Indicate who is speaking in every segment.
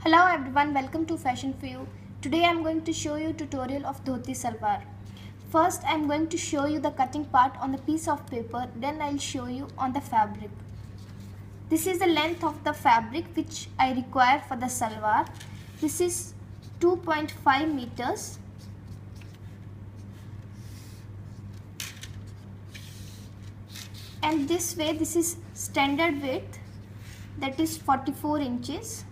Speaker 1: Hello everyone, welcome to Fashion for You. Today I am going to show you a tutorial of Dhoti salwar. First I am going to show you the cutting part on the piece of paper, then I will show you on the fabric. This is the length of the fabric which I require for the salwar. This is 2.5 meters. And this way, this is standard width, that is 44 inches.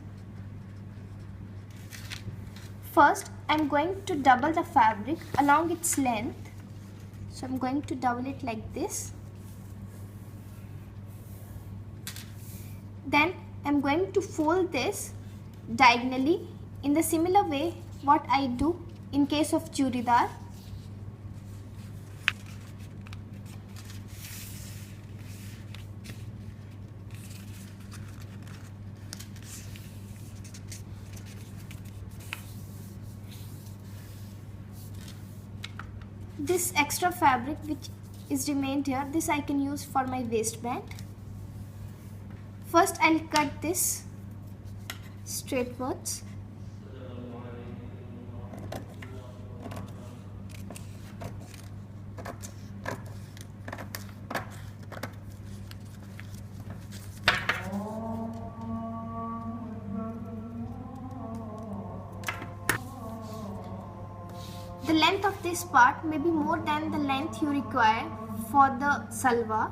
Speaker 1: First, I am going to double the fabric along its length. So I am going to double it like this. Then I am going to fold this diagonally in the similar way what I do in case of churidar. This extra fabric which is remained here, this I can use for my waistband. First I'll cut this straightwards. The length of this part may be more than the length you require for the salwar.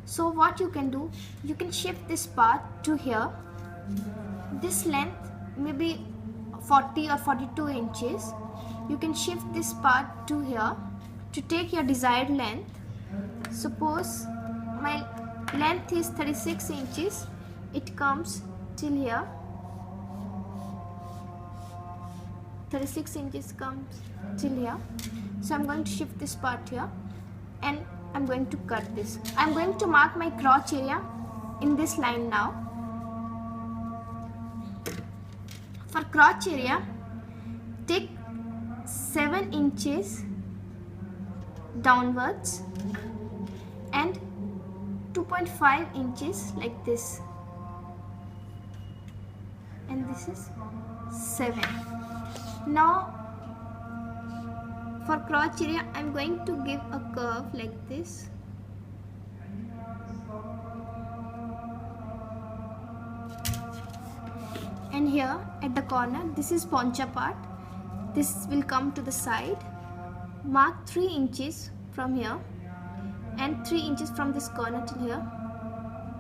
Speaker 1: So what you can do, you can shift this part to here. This length may be 40 or 42 inches. You can shift this part to here to take your desired length. Suppose my length is 36 inches. It comes till here. 36 inches comes till here. So I'm going to shift this part here and I'm going to cut this. I'm going to mark my crotch area in this line now. For crotch area, take 7 inches downwards and 2.5 inches like this. And this is 7. Now for crotch area I am going to give a curve like this. And here at the corner, this is poncha part. This will come to the side. Mark 3 inches from here and 3 inches from this corner till here.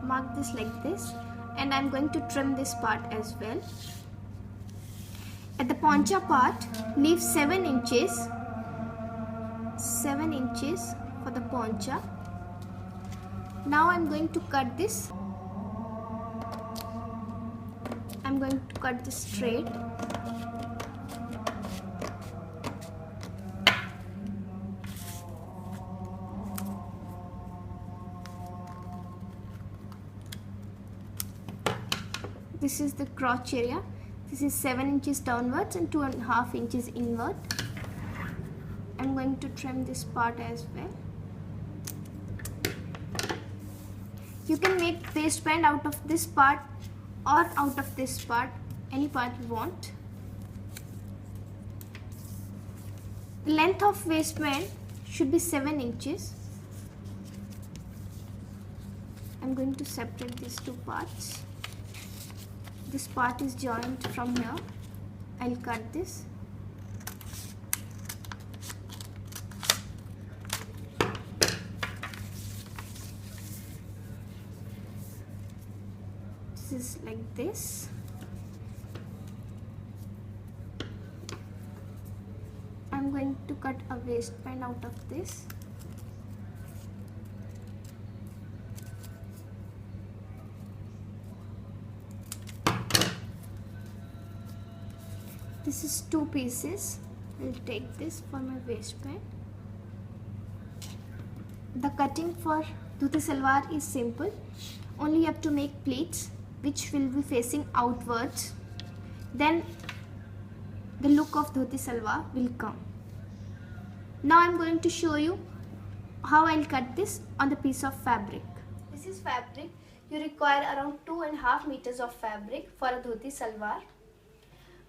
Speaker 1: Mark this like this, and I am going to trim this part as well. At the poncha part, leave 7 inches. 7 inches for the poncha. Now I am going to cut this. I am going to cut this straight. This is the crotch area. This is 7 inches downwards and 2.5 inches inward. I'm going to trim this part as well. You can make waistband out of this part or out of this part, any part you want. The length of waistband should be 7 inches. I'm going to separate these two parts. This part is joined from here. I'll cut this. This is like this. I'm going to cut a waistband out of this. This is 2 pieces. I'll take this for my waistband. The cutting for Dhoti salwar is simple. Only you have to make pleats which will be facing outwards. Then the look of Dhoti salwar will come. Now I am going to show you how I'll cut this on the piece of fabric. This is fabric. You require around 2.5 meters of fabric for a dhoti salwar.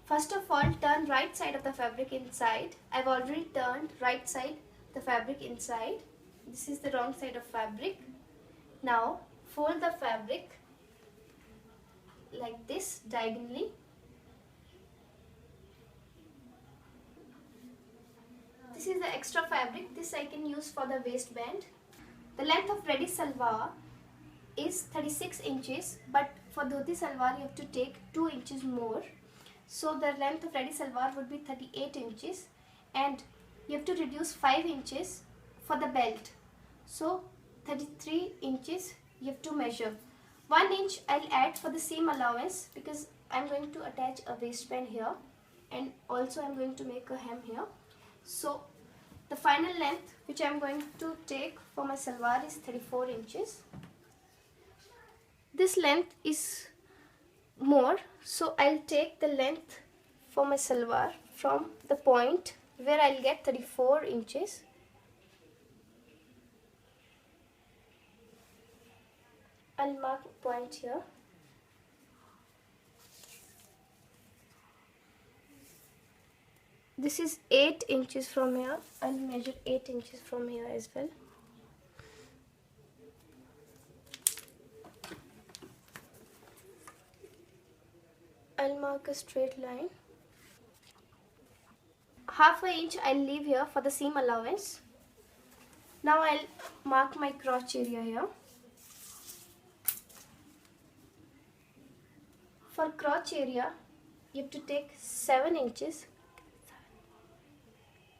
Speaker 1: First of all, turn right side of the fabric inside. I've already turned right side the fabric inside. This is the wrong side of fabric. Now fold the fabric like this diagonally. This is the extra fabric. This I can use for the waistband. The length of ready salwar is 36 inches, but for dhoti salwar you have to take 2 inches more. So the length of ready salwar would be 38 inches, and you have to reduce 5 inches for the belt. So 33 inches you have to measure. 1 inch I'll add for the seam allowance because I'm going to attach a waistband here, and also I'm going to make a hem here. So the final length which I'm going to take for my salwar is 34 inches. This length is more, so I'll take the length for my salwar from the point where I'll get 34 inches. I'll mark a point here. This is 8 inches from here. I'll measure 8 inches from here as well. I'll mark a straight line. Half an inch I'll leave here for the seam allowance. Now I'll mark my crotch area here. For crotch area, you have to take 7 inches.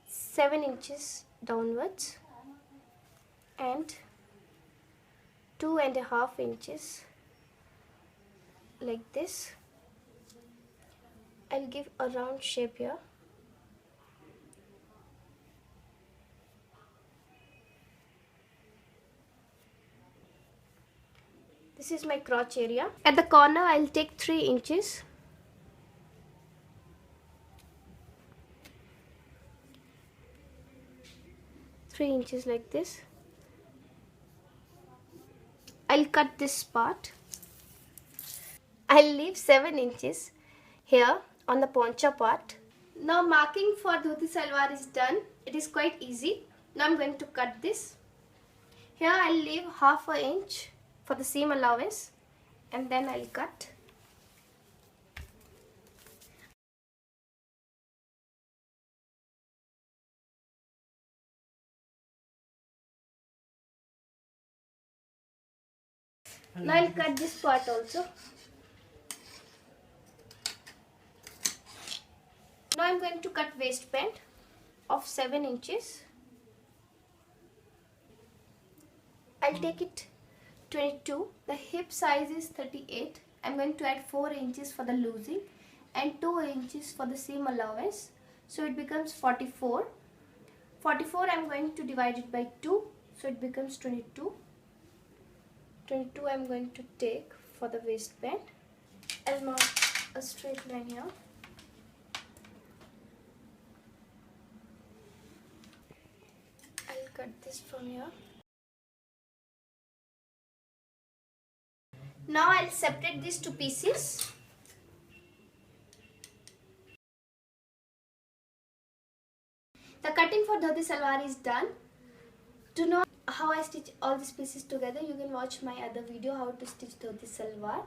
Speaker 1: 7 inches downwards and 2.5 inches like this. I'll give a round shape here. This is my crotch area. At the corner, I'll take 3 inches. Like this. I'll cut this part. I'll leave 7 inches here on the poncha part. Now marking for dhoti salwar is done. It is quite easy. Now I'm going to cut this. Here I'll leave half an inch for the seam allowance, and then I'll cut. Now I'll cut this part also. Now I'm going to cut waistband of 7 inches. I'll take it 22. The hip size is 38. I'm going to add 4 inches for the loosing and 2 inches for the seam allowance. So it becomes 44. 44 I'm going to divide it by 2. So it becomes 22. 22 I'm going to take for the waistband. I'll mark a straight line here. I'll cut this from here. Now I'll separate these two pieces. The cutting for dhoti salwar is done. To know how I stitch all these pieces together, you can watch my other video how to stitch dhoti salwar.